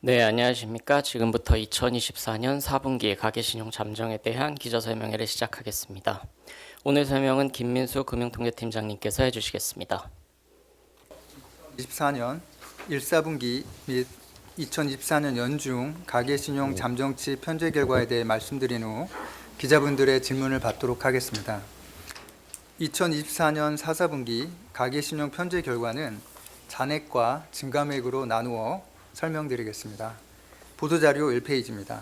네, 안녕하십니까. 지금부터 2024년 4분기 가계신용 잠정에 대한 기저설명회를 시작하겠습니다. 오늘 설명은 김민수 금융통계팀장님께서 해주시겠습니다. 2024년 1사분기 및 2024년 연중 가계신용 잠정치 편제 결과에 대해 말씀드린 후 기자분들의 질문을 받도록 하겠습니다. 2024년 4사분기 가계신용 편제 결과는 잔액과 증감액으로 나누어 설명드리겠습니다. 보도자료 1페이지입니다.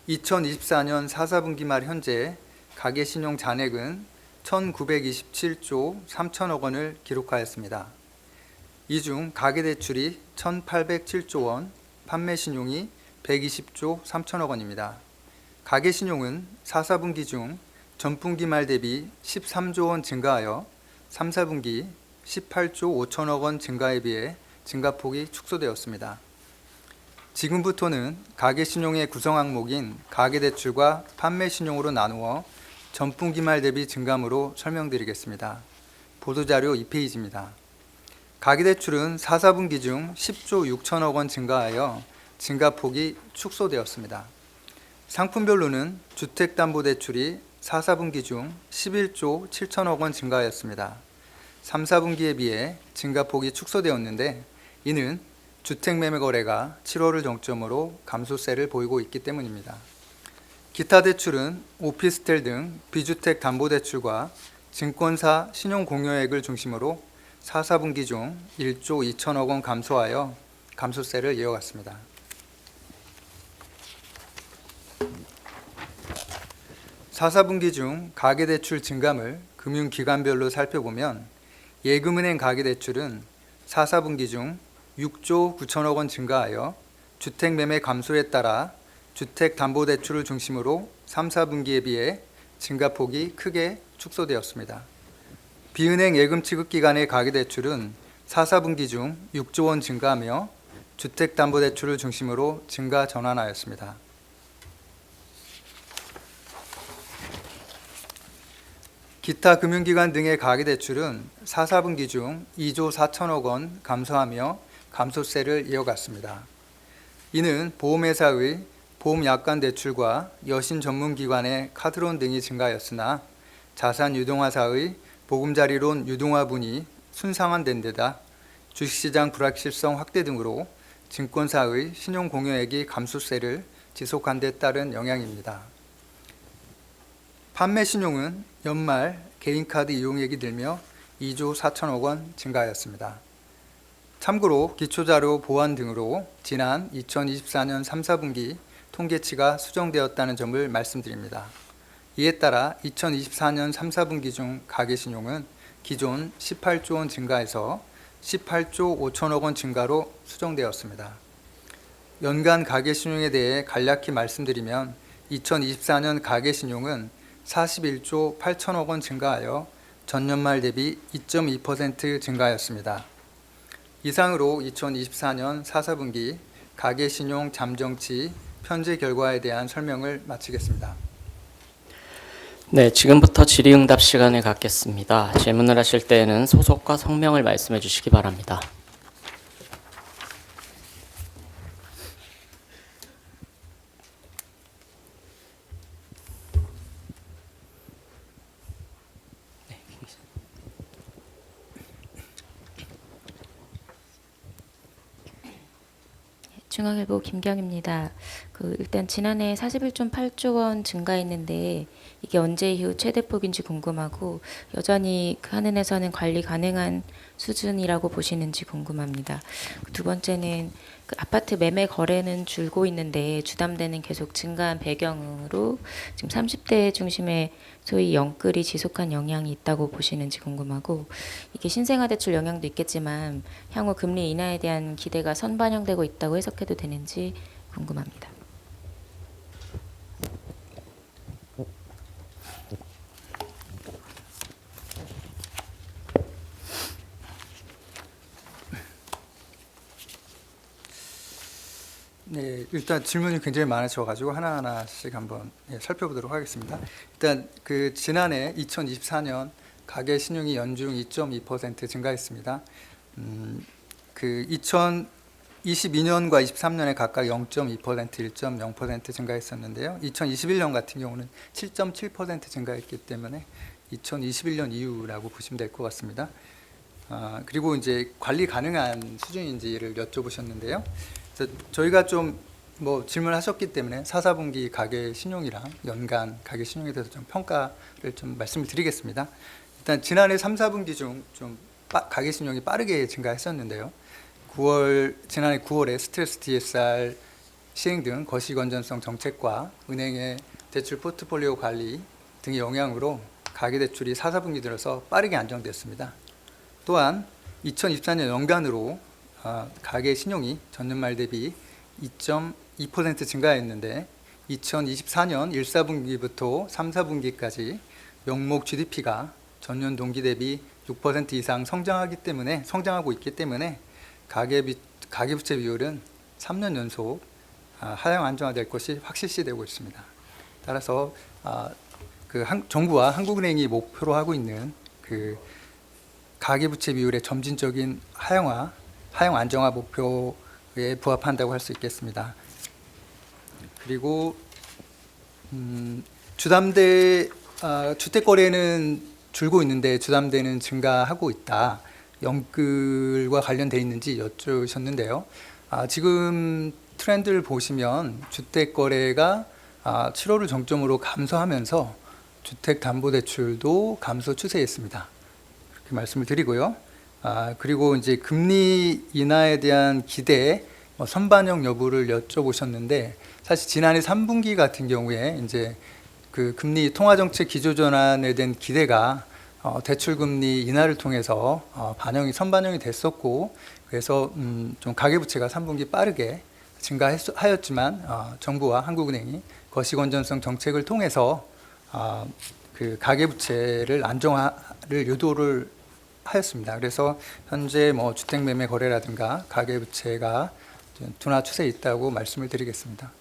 2024년 4사분기 말 현재 가계신용 잔액은 1927조 3천억 원을 기록하였습니다. 이 중 가계대출이 1,807조 원, 판매신용이 120조 3천억 원입니다. 가계신용은 4사분기 중 전분기 말 대비 13조 원 증가하여 3, 4분기 18조 5천억 원 증가에 비해 증가폭이 축소되었습니다. 지금부터는 가계신용의 구성 항목인 가계대출과 판매신용으로 나누어 전분기 말 대비 증감으로 설명드리겠습니다. 보도자료 2페이지입니다. 가계대출은 4, 4분기 중 10조 6천억 원 증가하여 증가폭이 축소되었습니다. 상품별로는 주택담보대출이 4, 4분기 중 11조 7천억 원 증가하였습니다. 3, 4분기에 비해 증가폭이 축소되었는데 이는 주택매매 거래가 7월을 정점으로 감소세를 보이고 있기 때문입니다. 기타 대출은 오피스텔 등 비주택 담보대출과 증권사 신용공여액을 중심으로 4, 4분기 중 1조 2천억 원 감소하여 감소세를 이어갔습니다. 사, 4분기 중 가계대출 증감을 금융기관별로 살펴보면 예금은행 가계대출은 4, 4분기 중 6조 9천억 원 증가하여 주택매매 감소에 따라 주택담보대출을 중심으로 3, 4분기에 비해 증가폭이 크게 축소되었습니다. 비은행 예금 취급기관의 가계대출은 4, 4분기 중 6조 원 증가하며 주택담보대출을 중심으로 증가 전환하였습니다. 기타 금융기관 등의 가계대출은 4, 4분기 중 2조 4천억 원 감소하며 감소세를 이어갔습니다. 이는 보험회사의 보험약관 대출과 여신전문기관의 카드론 등이 증가하였으나 자산유동화사의 보금자리론 유동화분이 순상환된 데다 주식시장 불확실성 확대 등으로 증권사의 신용공여액이 감소세를 지속한 데 따른 영향입니다. 판매신용은 연말 개인카드 이용액이 늘며 2조 4천억 원 증가하였습니다. 참고로 기초자료 보완 등으로 지난 2024년 3, 4분기 통계치가 수정되었다는 점을 말씀드립니다. 이에 따라 2024년 3, 4분기 중 가계신용은 기존 18조 원 증가해서 18조 5천억 원 증가로 수정되었습니다. 연간 가계신용에 대해 간략히 말씀드리면 2024년 가계신용은 41조 8천억 원 증가하여 전년 말 대비 2.2% 증가하였습니다. 이상으로 2024년 4, 4분기 가계신용 잠정치 편제 결과에 대한 설명을 마치겠습니다. 네, 지금부터 질의응답 시간을 갖겠습니다. 질문을 하실 때에는 소속과 성명을 말씀해 주시기 바랍니다. 중앙일보 김경입니다. 일단 지난해 41.8조 원 증가했는데 이게 언제 이후 최대폭인지 궁금하고 여전히 그 한은에서는 관리 가능한 수준이라고 보시는지 궁금합니다. 두 번째는 아파트 매매 거래는 줄고 있는데 주담대는 계속 증가한 배경으로 지금 30대 중심의 소위 영끌이 지속한 영향이 있다고 보시는지 궁금하고 이게 신생아 대출 영향도 있겠지만 향후 금리 인하에 대한 기대가 선반영되고 있다고 해석해도 되는지 궁금합니다. 네, 일단 질문이 굉장히 많으셔가지고 하나하나씩 한번 살펴보도록 하겠습니다. 일단 지난해 2024년 가계 신용이 연중 2.2% 증가했습니다. 22년과 23년에 각각 0.2%, 1.0% 증가했었는데요. 2021년 같은 경우는 7.7% 증가했기 때문에 2021년 이후라고 보시면 될 것 같습니다. 그리고 이제 관리 가능한 수준인지를 여쭤보셨는데요. 그래서 저희가 좀 뭐 질문하셨기 때문에 4, 4분기 가계 신용이랑 연간 가계 신용에 대해서 좀 평가를 좀 말씀을 드리겠습니다. 일단 지난해 3, 4분기 중 좀 가계 신용이 빠르게 증가했었는데요. 지난해 9월에 스트레스 DSR 시행 등 거시 건전성 정책과 은행의 대출 포트폴리오 관리 등의 영향으로 가계 대출이 4, 4분기 들어서 빠르게 안정됐습니다. 또한 2024년 연간으로 가계 신용이 전년 말 대비 2.2% 증가했는데 2024년 1, 4분기부터 3, 4분기까지 명목 GDP가 전년 동기 대비 6% 이상 성장하고 있기 때문에 가계부채 비율은 3년 연속 하향 안정화될 것이 확실시되고 있습니다. 따라서 정부와 한국은행이 목표로 하고 있는 그 가계부채 비율의 점진적인 하향 안정화 목표에 부합한다고 할 수 있겠습니다. 그리고 주담대 주택 거래는 줄고 있는데 주담대는 증가하고 있다. 연끌과 관련돼 있는지 여쭈셨는데요. 지금 트렌드를 보시면 주택 거래가 7월을 정점으로 감소하면서 주택담보대출도 감소 추세에 있습니다. 그렇게 말씀을 드리고요. 그리고 이제 금리 인하에 대한 기대, 선반영 여부를 여쭤보셨는데 사실 지난해 3분기 같은 경우에 이제 그 금리 통화정책 기조전환에 대한 기대가 대출금리 인하를 통해서 선반영이 됐었고 그래서 좀 가계부채가 3분기 빠르게 증가하였지만 정부와 한국은행이 거시건전성 정책을 통해서 그 가계부채를 안정화를 유도를 하였습니다. 그래서 현재 주택 매매 거래라든가 가계부채가 둔화 추세에 있다고 말씀을 드리겠습니다.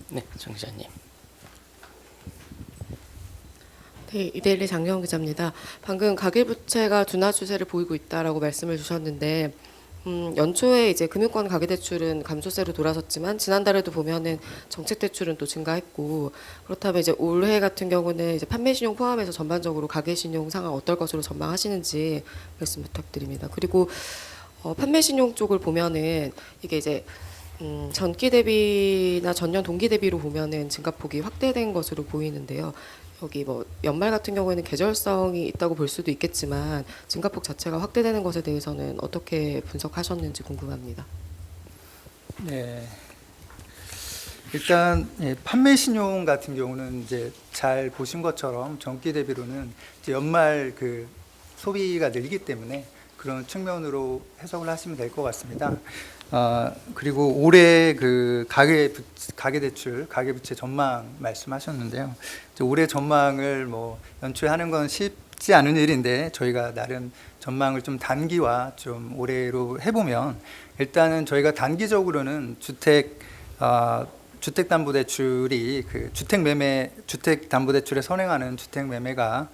네, 정 기자님. 네, 이데일리 장경 기자입니다. 방금 가계부채가 둔화 추세를 보이고 있다라고 말씀을 주셨는데 연초에 이제 금융권 가계대출은 감소세로 돌아섰지만 지난달에도 보면은 정책대출은 또 증가했고 그렇다면 이제 올해 같은 경우는 이제 판매신용 포함해서 전반적으로 가계신용 상황 어떨 것으로 전망하시는지 말씀 부탁드립니다. 그리고 판매신용 쪽을 보면은 이게 이제 전기 대비나 전년 동기 대비로 보면은 증가폭이 확대된 것으로 보이는데요. 여기 연말 같은 경우에는 계절성이 있다고 볼 수도 있겠지만 증가폭 자체가 확대되는 것에 대해서는 어떻게 분석하셨는지 궁금합니다. 네. 일단 판매 신용 같은 경우는 이제 잘 보신 것처럼 전기 대비로는 이제 연말 그 소비가 늘기 때문에 그런 측면으로 해석을 하시면 될 것 같습니다. 그리고 올해 그 가계대출, 가계부채 전망 말씀하셨는데요. 올해 전망을 연초에 하는 건 쉽지 않은 일인데 저희가 나름 전망을 좀 단기와 좀 올해로 해보면 일단은 저희가 단기적으로는 주택담보대출이 그 주택담보대출에 선행하는 주택매매가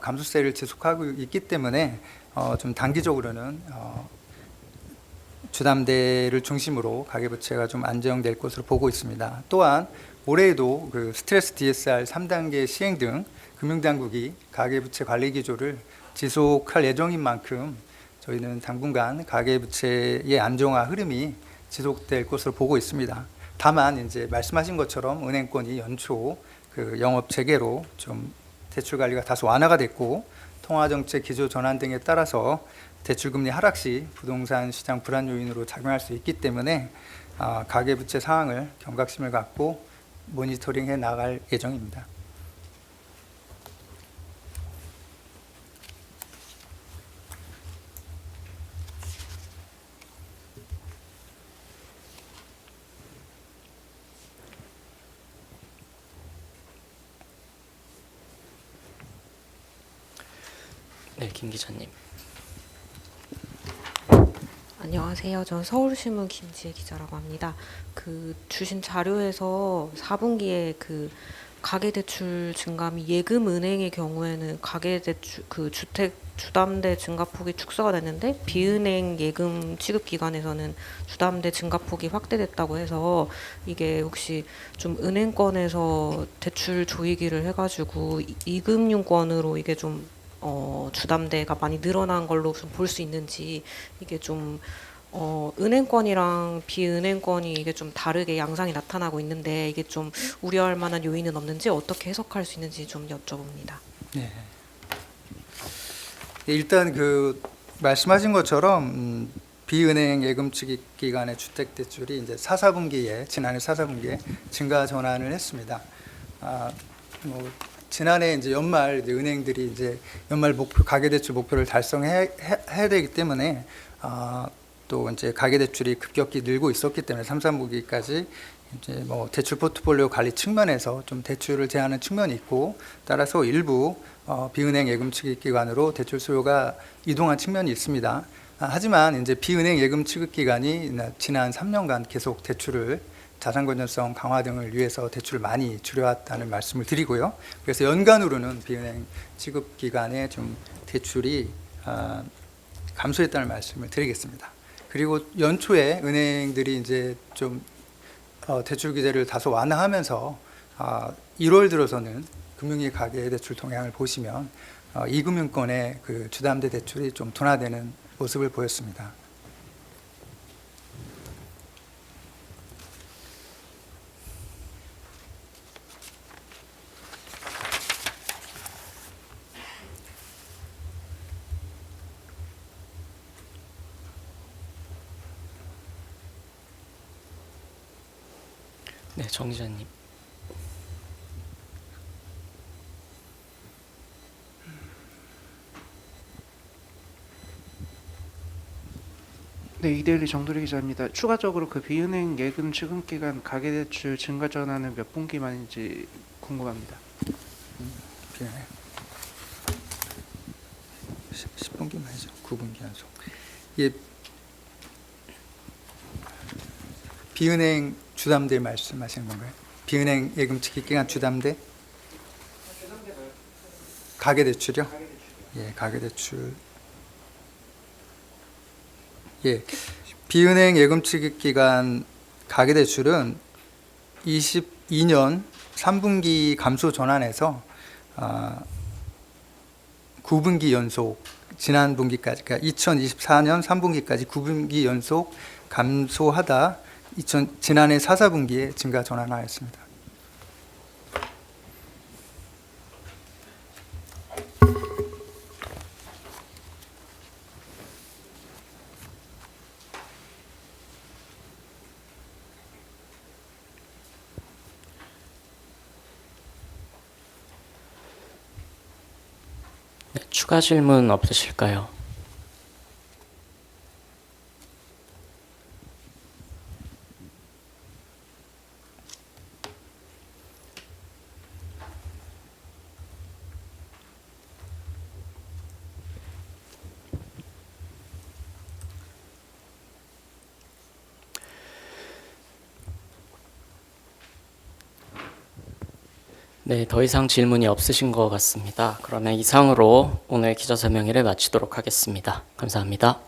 감소세를 지속하고 있기 때문에 좀 단기적으로는 주담대를 중심으로 가계부채가 좀 안정될 것으로 보고 있습니다. 또한 올해에도 그 스트레스 DSR 3단계 시행 등 금융당국이 가계부채 관리 기조를 지속할 예정인 만큼 저희는 당분간 가계부채의 안정화 흐름이 지속될 것으로 보고 있습니다. 다만 이제 말씀하신 것처럼 은행권이 연초 그 영업 재개로 좀 대출 관리가 다소 완화가 됐고 통화정책 기조 전환 등에 따라서 대출금리 하락 시 부동산 시장 불안 요인으로 작용할 수 있기 때문에 가계부채 상황을 경각심을 갖고 모니터링해 나갈 예정입니다. 네, 김 기자님. 안녕하세요. 전 서울신문 김지혜 기자라고 합니다. 그 주신 자료에서 4분기에 그 가계대출 증감이 예금은행의 경우에는 가계대출 그 주택 주담대 증가폭이 축소가 됐는데 비은행 예금 취급 기관에서는 주담대 증가폭이 확대됐다고 해서 이게 혹시 좀 은행권에서 대출 조이기를 해가지고 이금융권으로 이게 좀 주담대가 많이 늘어난 걸로 좀 볼 수 있는지 이게 좀 은행권이랑 비은행권이 이게 좀 다르게 양상이 나타나고 있는데 이게 좀 우려할 만한 요인은 없는지 어떻게 해석할 수 있는지 좀 여쭤봅니다. 네. 일단 그 말씀하신 것처럼 비은행 예금 취급 기관의 주택 대출이 이제 지난해 4분기에 증가 전환을 했습니다. 지난해 이제 연말 이제 은행들이 이제 연말 목표 가계대출 목표를 달성해야 되기 때문에 또 이제 가계대출이 급격히 늘고 있었기 때문에 3, 4분기까지 이제 뭐 대출 포트폴리오 관리 측면에서 좀 대출을 제한하는 측면이 있고 따라서 일부 비은행 예금 취급 기관으로 대출 수요가 이동한 측면이 있습니다. 하지만 이제 비은행 예금 취급 기관이 지난 3년간 계속 대출을 자산 건전성 강화 등을 위해서 대출을 많이 줄여왔다는 말씀을 드리고요. 그래서 연간으로는 비은행 취급 기관의 좀 대출이 감소했다는 말씀을 드리겠습니다. 그리고 연초에 은행들이 이제 좀 대출 규제를 다소 완화하면서 1월 들어서는 금융위 가계 대출 동향을 보시면 이금융권의 그 주담대 대출이 좀 둔화되는 모습을 보였습니다. 네, 정 기자님. 네, 이데일리 정도리 기자입니다. 추가적으로 그 비은행 예금 취급 기간 가계대출 증가 전환은 몇 분기 만인지 궁금합니다. 10분기 만이죠. 9분기 연속. 예, 비은행 주담대 말씀하시는 건가요? 비은행 예금 취급 기간 주담대? 가계대출이요? 예, 가계대출. 예, 비은행 예금 취급 기간 가계대출은 22년 3분기 감소 전환에서 9분기 연속 지난 분기까지, 그러니까 2024년 3분기까지 9분기 연속 감소하다 지난해 4, 4분기에 증가 전환하였습니다. 네, 추가 질문 없으실까요? 네, 더 이상 질문이 없으신 것 같습니다. 그러면 이상으로 오늘 기자설명회를 마치도록 하겠습니다. 감사합니다.